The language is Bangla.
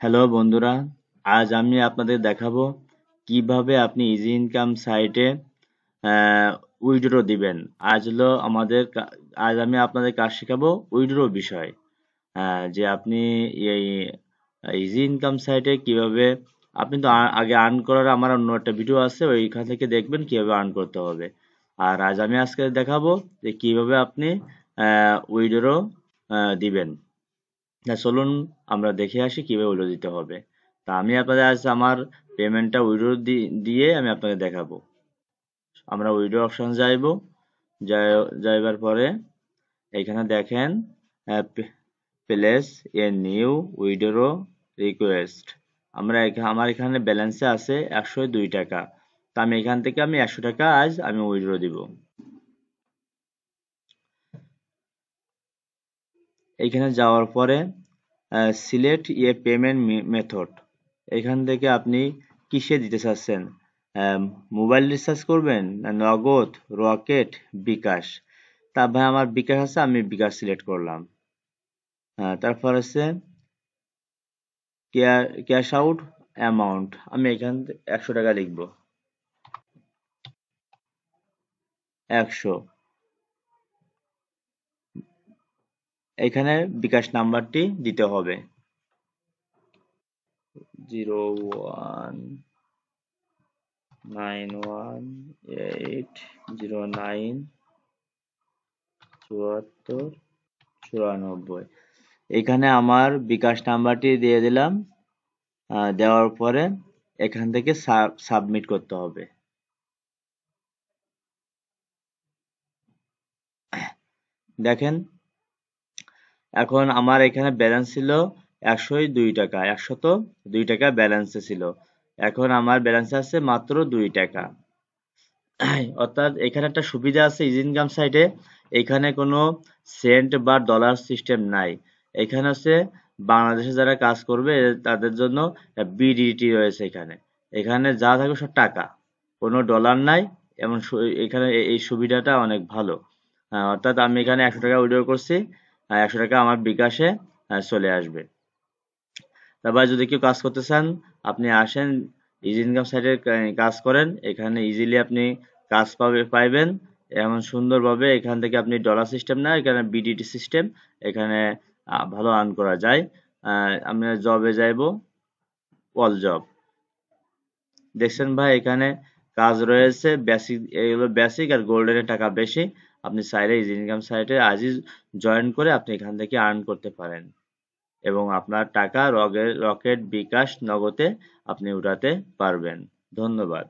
হ্যালো বন্ধুরা, আজ আমি আপনাদের দেখাবো কিভাবে আপনি ইজি ইনকাম সাইটে উইথড্র দিবেন। আজ আমি আপনাদের কাজ শেখাবো উইথড্র বিষয়। যে আপনি এই ইজি ইনকাম সাইটে কিভাবে আপনি তো আগে আর্ন করার আমার অন্য একটা ভিডিও আছে, ওইখান থেকে দেখবেন কিভাবে আর্ন করতে হবে। আর আজকে দেখাবো যে কিভাবে আপনি উইথড্র দিবেন। চলুন আমরা দেখে আসি কিভাবে উইড্রো দিতে হবে। তা আমি আপনাদের আজ আমার পেমেন্টটা উইড্রো দিয়ে আমি আপনাকে দেখাবো। আমরা উইড্রো অপশন যাইবার পরে এখানে দেখেন place a new withdraw request. আমার এখানে ব্যালেন্সে আছে 102 টাকা। তা আমি এখান থেকে 100 টাকা আজ আমি উইড্রো দিব। এইখানে যাওয়ার পরে সিলেক্ট এ পেমেন্ট মেথড, এখান থেকে আপনি কিসে দিতে চাচ্ছেন, মোবাইল রিচার্জ করবেন না নগদ, রকেট, বিকাশ। তা ভাই আমার বিকাশ আছে, আমি বিকাশ সিলেক্ট করলাম। তারপর আছে ক্যাশ আউট অ্যামাউন্ট, আমি এখান থেকে 100 টাকা লিখব। 100, এখানে বিকাশ নাম্বারটি দিতে হবে 0191897494। এখানে আমার বিকাশ নাম্বারটি দিয়ে দিলাম। দেওয়ার পরে এখান থেকে সাবমিট করতে হবে। দেখেন এখন আমার এখানে ব্যালেন্স ছিল 102 টাকা, 102 টাকা ব্যালেন্সে ছিল। এখন আমার ব্যালেন্স আছে মাত্র 2 টাকা। অর্থাৎ এখানে একটা সুবিধা আছে ইজি ইনকাম সাইটে, এখানে কোনো সেন্ট বা ডলার সিস্টেম নাই। এখানে হচ্ছে বাংলাদেশে যারা কাজ করবে তাদের জন্য বিডিটি রয়েছে। এখানে এখানে যা থাকবে সব টাকা, কোনো ডলার নাই। এখানে এই সুবিধাটা অনেক ভালো। অর্থাৎ আমি এখানে 100 টাকা উইথড্র করছি, 100 টাকা আমার বিকাশে চলে আসবে। তারপর যদি কেউ কাজ করতে চান, আপনি আসেন ইজি ইনকাম সাইটে কাজ করেন, এখানে ইজিলি আপনি কাজ পাইবেন এমন সুন্দরভাবে। এখান থেকে আপনি ডলার সিস্টেম না, এখানে বিডিটি সিস্টেম, এখানে ভালো আর্ন করা যায়। আমরা জবে যাইব, অল জব। দেখছেন ভাই এখানে কাজ রয়েছে বেসিক, এগুলো বেসিক আর গোল্ডেনের টাকা বেশি। আপনি চাইলে ইজি ইনকাম সাইটে আজই জয়েন করে আপনি এখান থেকে আর্ন করতে পারেন এবং আপনার টাকা রকেট, বিকাশ, নগদে আপনি উঠাতে পারবেন। ধন্যবাদ।